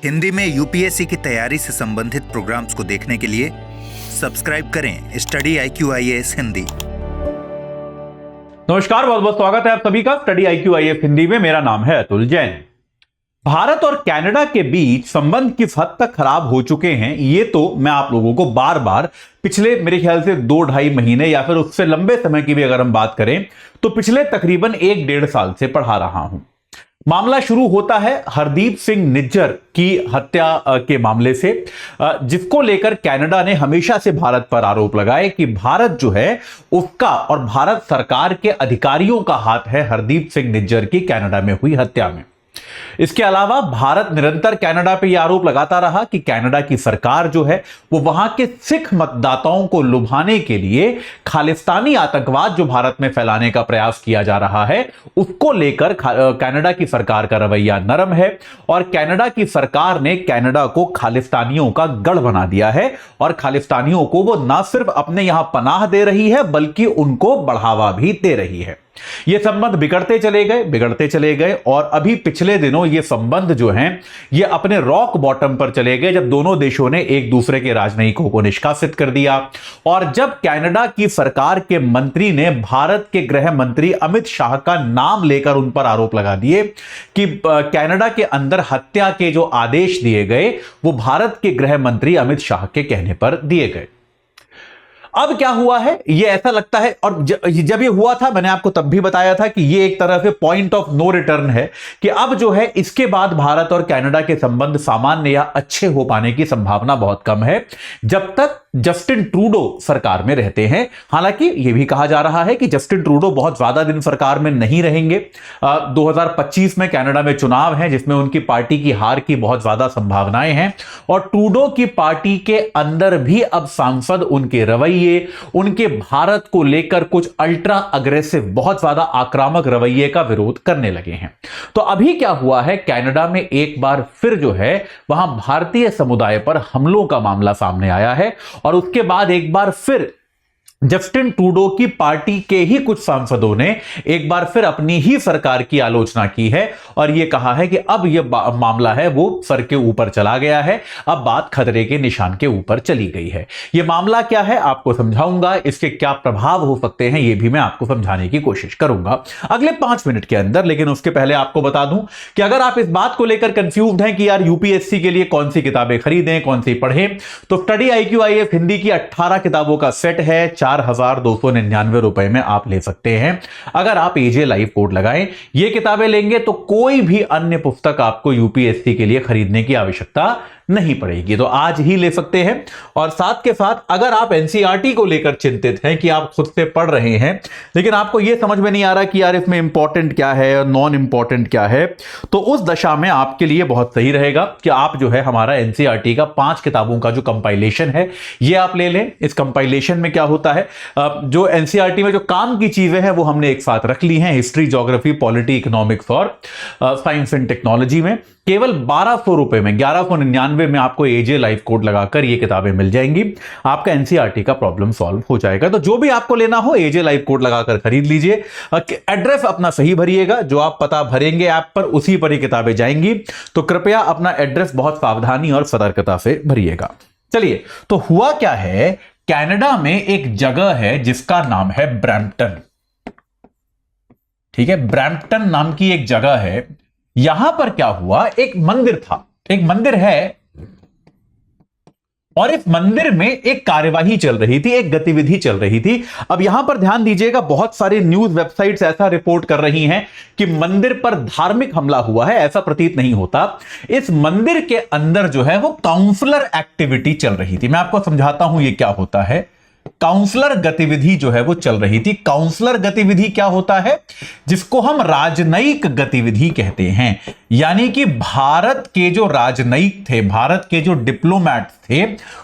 हिंदी में यूपीएससी की तैयारी से संबंधित प्रोग्राम्स को देखने के लिए सब्सक्राइब करें स्टडी IQIAS हिंदी। नमस्कार, बहुत बहुत स्वागत है आप सभी का स्टडी IQIAS हिंदी में। मेरा नाम है अतुल जैन। भारत और कनाडा के बीच संबंध किस हद तक खराब हो चुके हैं, ये तो मैं आप लोगों को बार बार पिछले मेरे ख्याल से 2-2.5 महीने या फिर उससे लंबे समय की भी अगर हम बात करें तो पिछले तकरीबन 1-1.5 साल से पढ़ा रहा हूं। मामला शुरू होता है हरदीप सिंह निज्जर की हत्या के मामले से, जिसको लेकर कनाडा ने हमेशा से भारत पर आरोप लगाए कि भारत जो है उसका और भारत सरकार के अधिकारियों का हाथ है हरदीप सिंह निज्जर की कनाडा में हुई हत्या में। इसके अलावा भारत निरंतर कनाडा पे यह आरोप लगाता रहा कि कनाडा की सरकार जो है वो वहां के सिख मतदाताओं को लुभाने के लिए खालिस्तानी आतंकवाद जो भारत में फैलाने का प्रयास किया जा रहा है उसको लेकर कनाडा की सरकार का रवैया नरम है और कनाडा की सरकार ने कनाडा को खालिस्तानियों का गढ़ बना दिया है और खालिस्तानियों को वो ना सिर्फ अपने यहां पनाह दे रही है बल्कि उनको बढ़ावा भी दे रही है। ये संबंध बिगड़ते चले गए और अभी पिछले दिनों ये संबंध जो हैं ये अपने रॉक बॉटम पर चले गए जब दोनों देशों ने एक दूसरे के राजनयिकों को निष्कासित कर दिया और जब कनाडा की सरकार के मंत्री ने भारत के गृह मंत्री अमित शाह का नाम लेकर उन पर आरोप लगा दिए कि कनाडा के अंदर हत्या के जो आदेश दिए गए वो भारत के गृह मंत्री अमित शाह के कहने पर दिए गए। अब क्या हुआ है, ये ऐसा लगता है, और जब ये हुआ था मैंने आपको तब भी बताया था कि ये एक तरह से पॉइंट ऑफ नो रिटर्न है कि अब जो है इसके बाद भारत और कनाडा के संबंध सामान्य या अच्छे हो पाने की संभावना बहुत कम है जब तक जस्टिन ट्रूडो सरकार में रहते हैं। हालांकि यह भी कहा जा रहा है कि जस्टिन ट्रूडो बहुत ज्यादा दिन सरकार में नहीं रहेंगे। 2025 में कनाडा में चुनाव है जिसमें उनकी पार्टी की हार की बहुत ज्यादा संभावनाएं हैं और ट्रूडो की पार्टी के अंदर भी अब सांसद उनके रवैये, उनके भारत को लेकर कुछ अल्ट्रा अग्रेसिव, बहुत ज्यादा आक्रामक रवैये का विरोध करने लगे हैं। तो अभी क्या हुआ है, कनाडा में एक बार फिर जो है वहां भारतीय समुदाय पर हमलों का मामला सामने आया है और उसके बाद एक बार फिर जस्टिन ट्रूडो की पार्टी के ही कुछ सांसदों ने एक बार फिर अपनी ही सरकार की आलोचना की है और यह कहा है कि अब यह मामला है वो सर के ऊपर चला गया है, अब बात खतरे के निशान के ऊपर चली गई है। यह मामला क्या है आपको समझाऊंगा, इसके क्या प्रभाव हो सकते हैं यह भी मैं आपको समझाने की कोशिश करूंगा अगले 5 मिनट के अंदर। लेकिन उसके पहले आपको बता दूं कि अगर आप इस बात को लेकर कंफ्यूज्ड हैं कि यार यूपीएससी के लिए कौन सी किताबें खरीदें, कौन सी पढ़ें, तो स्टडी IQIAS हिंदी की 18 किताबों का सेट है, 4,299 रुपए में आप ले सकते हैं अगर आप AJ लाइव कोड लगाएं। ये किताबें लेंगे तो कोई भी अन्य पुस्तक आपको यूपीएससी के लिए खरीदने की आवश्यकता नहीं पड़ेगी, तो आज ही ले सकते हैं। और साथ के साथ अगर आप NCERT को लेकर चिंतित हैं कि आप खुद से पढ़ रहे हैं लेकिन आपको यह समझ में नहीं आ रहा कि यार इसमें इंपॉर्टेंट क्या है और नॉन इंपॉर्टेंट क्या है, तो उस दशा में आपके लिए बहुत सही रहेगा कि आप जो है हमारा NCERT का 5 किताबों का जो कंपाइलेशन है ये आप ले लें। इस कंपाइलेशन में क्या होता है, जो NCERT में जो काम की चीजें हैं वो हमने एक साथ रख ली हैं, हिस्ट्री, ज्योग्राफी, पॉलिटी, इकोनॉमिक्स और साइंस एंड टेक्नोलॉजी में। केवल 1200 रुपए में, 1199 में आपको AJ लाइव कोड लगाकर ये किताबें मिल जाएंगी, आपका NCERT का प्रॉब्लम सॉल्व हो जाएगा। तो जो भी आपको लेना हो AJ लाइव कोड लगाकर खरीद लीजिए। एड्रेस अपना सही भरिएगा, जो आप पता भरेंगे ऐप पर उसी पर ही किताबें जाएंगी, तो कृपया अपना एड्रेस बहुत सावधानी और सतर्कता से भरिएगा। चलिए, तो हुआ क्या है, कनाडा में एक जगह है जिसका नाम है ब्रैम्पटन। ठीक है, ब्रैम्पटन नाम की एक जगह है। यहां पर क्या हुआ, एक मंदिर था, एक मंदिर है और इस मंदिर में एक कार्यवाही चल रही थी, एक गतिविधि चल रही थी। अब यहां पर ध्यान दीजिएगा, बहुत सारी न्यूज वेबसाइट्स ऐसा रिपोर्ट कर रही हैं कि मंदिर पर धार्मिक हमला हुआ है, ऐसा प्रतीत नहीं होता। इस मंदिर के अंदर जो है वो काउंसलर एक्टिविटी चल रही थी। मैं आपको समझाता हूं ये क्या होता है। काउंसलर गतिविधि जो है वो चल रही थी। काउंसलर गतिविधि क्या होता है, जिसको हम राजनयिक गतिविधि कहते हैं, यानी कि भारत के जो राजनयिक थे, भारत के जो डिप्लोमैट्स थे,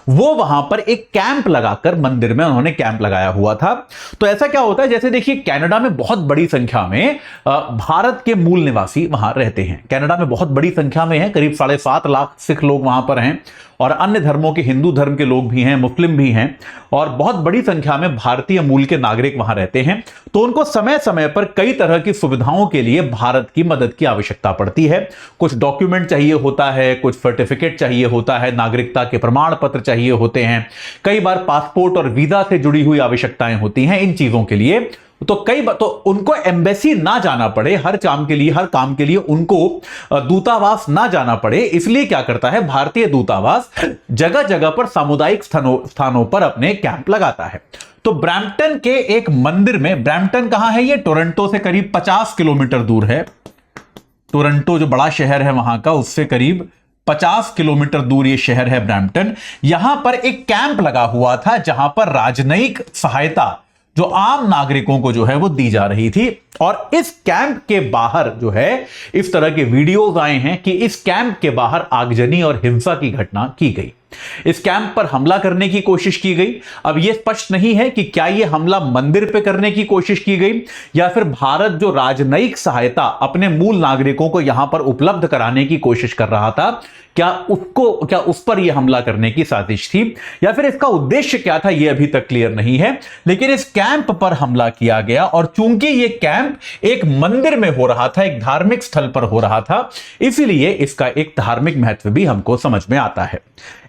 वो वहां पर एक कैंप लगाकर मंदिर में उन्होंने कैंप लगाया हुआ था। तो ऐसा क्या होता है, जैसे देखिए कनाडा में बहुत बड़ी संख्या में भारत के मूल निवासी वहां रहते हैं। कनाडा में बहुत बड़ी संख्या में है, करीब 7.5 लाख सिख लोग वहां पर हैं और अन्य धर्मों के, हिंदू धर्म के लोग भी हैं, मुस्लिम भी हैं, और बहुत बड़ी संख्या में भारतीय मूल के नागरिक वहां रहते हैं। तो उनको समय समय पर कई तरह की सुविधाओं के लिए भारत की मदद की आवश्यकता पड़ती है। कुछ डॉक्यूमेंट चाहिए होता है, कुछ सर्टिफिकेट चाहिए होता है, नागरिकता के प्रमाण पत्र चाहिए होते हैं, कई बार पासपोर्ट और वीजा से जुड़ी हुई आवश्यकताएं होती हैं इन चीजों के लिए। तो तो उनको एम्बेसी ना जाना पड़े हर काम के लिए उनको दूतावास ना जाना पड़े, इसलिए क्या करता है भारतीय दूतावास जगह जगह पर सामुदायिक स्थानों पर अपने कैंप लगाता है। तो ब्रैम्पटन के एक मंदिर में, ब्रैम्पटन कहां है? ये टोरंटो से करीब 50 किलोमीटर दूर है। टोरंटो जो बड़ा शहर है वहां का, उससे करीब 50 किलोमीटर दूर ये शहर है ब्रैम्पटन। यहां पर एक कैंप लगा हुआ था जहां पर राजनयिक सहायता जो आम नागरिकों को जो है वो दी जा रही थी। और इस कैंप के बाहर जो है इस तरह के वीडियोज आए हैं कि इस कैंप के बाहर आगजनी और हिंसा की घटना की गई। इस कैंप पर हमला करने की कोशिश की गई। अब यह स्पष्ट नहीं है कि क्या यह हमला मंदिर पे करने की कोशिश की गई या फिर भारत जो राजनयिक सहायता अपने मूल नागरिकों को यहां पर उपलब्ध कराने की कोशिश कर रहा था, क्या उस पर यह हमला करने की साजिश थी या फिर इसका उद्देश्य क्या था, यह अभी तक क्लियर नहीं है। लेकिन इस कैंप पर हमला किया गया और चूंकि यह कैंप एक मंदिर में हो रहा था, एक धार्मिक स्थल पर हो रहा था, इसलिए इसका एक धार्मिक महत्व भी हमको समझ में आता है।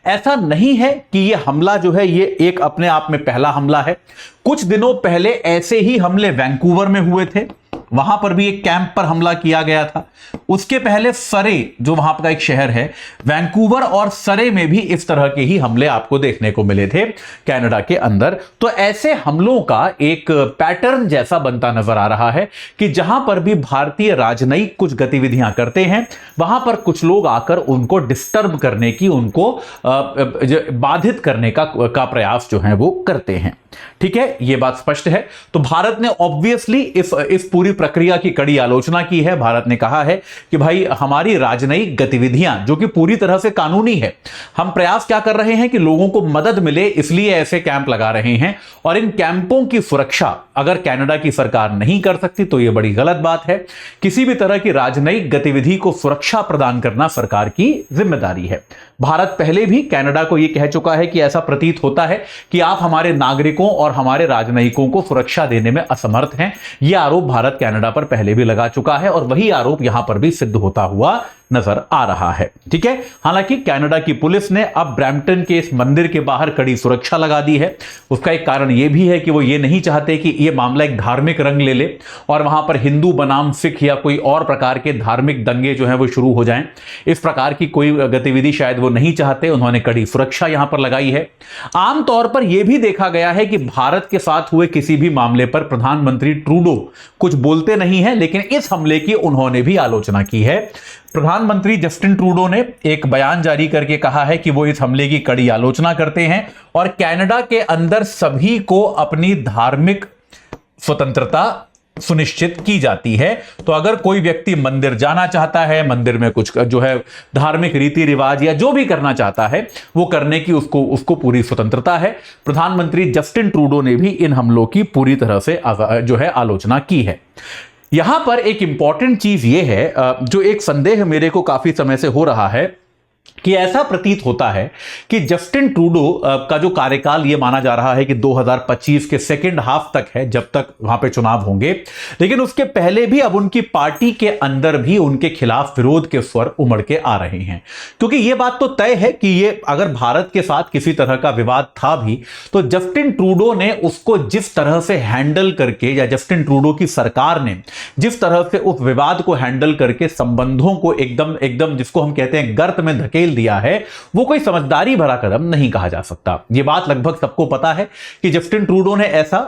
ऐसा नहीं है कि यह हमला जो है ये एक अपने आप में पहला हमला है। कुछ दिनों पहले ऐसे ही हमले वैंकूवर में हुए थे, वहां पर भी एक कैंप पर हमला किया गया था। उसके पहले सरे, जो वहां का एक शहर है, वैंकूवर और सरे में भी इस तरह के ही हमले आपको देखने को मिले थे कनाडा के अंदर। तो ऐसे हमलों का एक पैटर्न जैसा बनता नजर आ रहा है कि जहां पर भी भारतीय राजनयिक कुछ गतिविधियां करते हैं, वहां पर कुछ लोग आकर उनको डिस्टर्ब करने की, उनको बाधित करने का प्रयास जो है वो करते हैं। ठीक है, यह बात स्पष्ट है। तो भारत ने ऑब्वियसली इस पूरी प्रक्रिया की कड़ी आलोचना की है। भारत ने कहा है कि भाई हमारी राजनयिक गतिविधियां जो कि पूरी तरह से कानूनी है, हम प्रयास क्या कर रहे हैं कि लोगों को मदद मिले, इसलिए ऐसे कैंप लगा रहे हैं। और इन कैंपों की सुरक्षा अगर कनाडा की सरकार नहीं कर सकती तो यह बड़ी गलत बात है। किसी भी तरह की राजनयिक गतिविधि को सुरक्षा प्रदान करना सरकार की जिम्मेदारी है। भारत पहले भी कनाडा को यह कह चुका है कि ऐसा प्रतीत होता है कि आप हमारे नागरिकों और हमारे राजनयिकों को सुरक्षा देने में असमर्थ हैं। यह आरोप भारत कनाडा पर पहले भी लगा चुका है और वही आरोप यहां पर भी सिद्ध होता हुआ नजर आ रहा है। ठीक है, हालांकि कनाडा की पुलिस ने अब ब्रैम्पटन के इस मंदिर के बाहर कड़ी सुरक्षा लगा दी है। उसका एक कारण यह भी है कि वो ये नहीं चाहते कि यह मामला एक धार्मिक रंग ले ले और वहां पर हिंदू बनाम सिख या कोई और प्रकार के धार्मिक दंगे जो है वो शुरू हो जाएं। इस प्रकार की कोई गतिविधि शायद वो नहीं चाहते, उन्होंने कड़ी सुरक्षा यहां पर लगाई है। आमतौर पर यह भी देखा गया है कि भारत के साथ हुए किसी भी मामले पर प्रधानमंत्री ट्रूडो कुछ बोलते नहीं है, लेकिन इस हमले की उन्होंने भी आलोचना की है। प्रधानमंत्री जस्टिन ट्रूडो ने एक बयान जारी करके कहा है कि वो इस हमले की कड़ी आलोचना करते हैं और कनाडा के अंदर सभी को अपनी धार्मिक स्वतंत्रता सुनिश्चित की जाती है। तो अगर कोई व्यक्ति मंदिर जाना चाहता है, मंदिर में कुछ जो है धार्मिक रीति रिवाज या जो भी करना चाहता है वो करने की उसको पूरी स्वतंत्रता है। प्रधानमंत्री जस्टिन ट्रूडो ने भी इन हमलों की पूरी तरह से जो है आलोचना की है। यहां पर एक इंपॉर्टेंट चीज यह है, जो एक संदेह मेरे को काफी समय से हो रहा है कि ऐसा प्रतीत होता है कि जस्टिन ट्रूडो का जो कार्यकाल यह माना जा रहा है कि 2025 के सेकेंड हाफ तक है, जब तक वहां पे चुनाव होंगे, लेकिन उसके पहले भी अब उनकी पार्टी के अंदर भी उनके खिलाफ विरोध के स्वर उमड़ के आ रहे हैं। क्योंकि यह बात तो तय है कि ये अगर भारत के साथ किसी तरह का विवाद था भी तो जस्टिन ट्रूडो ने उसको जिस तरह से हैंडल करके, या जस्टिन ट्रूडो की सरकार ने जिस तरह से उस विवाद को हैंडल करके संबंधों को एकदम जिसको हम कहते हैं गर्त में धकेल दिया है, वो कोई समझदारी भरा कदम नहीं कहा जा सकता। यह बात लगभग सबको पता है कि जस्टिन ट्रूडो ने ऐसा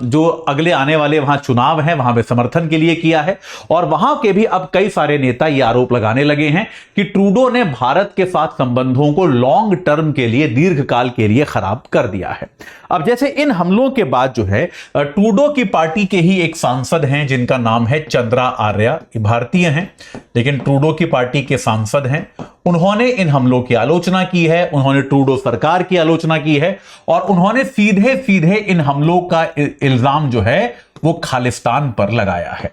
जो अगले आने वाले वहां चुनाव हैं वहां पे समर्थन के लिए किया है। और वहां के भी अब कई सारे नेता यह आरोप लगाने लगे हैं कि ट्रूडो ने भारत के साथ संबंधों को लॉन्ग टर्म के लिए, दीर्घकाल के लिए खराब कर दिया है। अब जैसे इन हमलों के बाद जो है ट्रूडो की पार्टी के ही एक सांसद हैं जिनका नाम है चंद्रा आर्या, भारतीय हैं लेकिन ट्रूडो की पार्टी के सांसद हैं। उन्होंने इन हमलों की आलोचना की है, उन्होंने ट्रूडो सरकार की आलोचना की है और उन्होंने सीधे सीधे इन हमलों का इल्जाम जो है वो खालिस्तान पर लगाया है।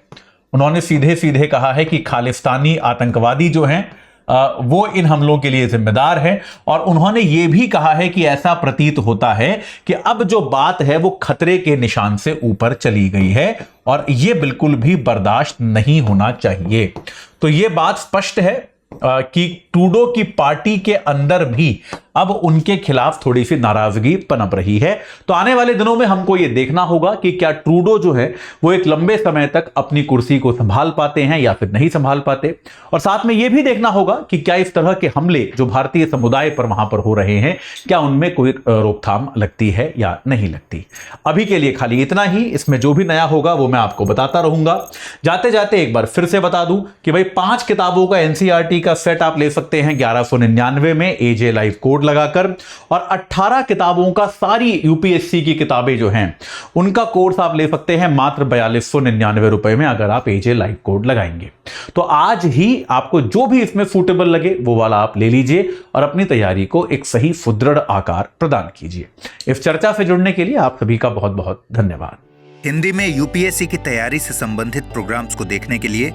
उन्होंने सीधे सीधे कहा है कि खालिस्तानी आतंकवादी जो हैं वो इन हमलों के लिए जिम्मेदार हैं। और उन्होंने ये भी कहा है कि ऐसा प्रतीत होता है कि अब जो बात है वो खतरे के निशान से ऊपर चली गई है और ये बिल्कुल भी बर्दाश्त नहीं होना चाहिए। तो ये बात स्पष्ट है कि ट्रूडो की पार्टी के अंदर भी अब उनके खिलाफ थोड़ी सी नाराजगी पनप रही है। तो आने वाले दिनों में हमको यह देखना होगा कि क्या ट्रूडो जो है वो एक लंबे समय तक अपनी कुर्सी को संभाल पाते हैं या फिर नहीं संभाल पाते। और साथ में यह भी देखना होगा कि क्या इस तरह के हमले जो भारतीय समुदाय पर वहां पर हो रहे हैं, क्या उनमें कोई रोकथाम लगती है या नहीं लगती। अभी के लिए खाली इतना ही। इसमें जो भी नया होगा वो मैं आपको बताता रहूंगा। जाते जाते एक बार फिर से बता दूं कि भाई 5 किताबों का एनसीईआरटी का सेट आप ले सकते हैं 1199 में एजे लाइव कोड लगाकर, और 18 किताबों का सारी यूपीएससी की किताबें जो हैं उनका कोर्स आप ले सकते हैं मात्र 4299 रुपए में, अगर आप एजे लाइव कोड लगाएंगे। तो आज ही आपको जो भी इसमें सूटेबल लगे वो वाला आप ले लीजिए और अपनी तैयारी को एक सही सुदृढ़ आकार प्रदान कीजिए। इस चर्चा से जुड़ने के लिए आप सभी का बहुत बहुत धन्यवाद। हिंदी में यूपीएससी की तैयारी से संबंधित प्रोग्राम्स को देखने के लिए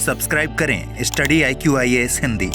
सब्सक्राइब करें स्टडी IQ IAS हिंदी।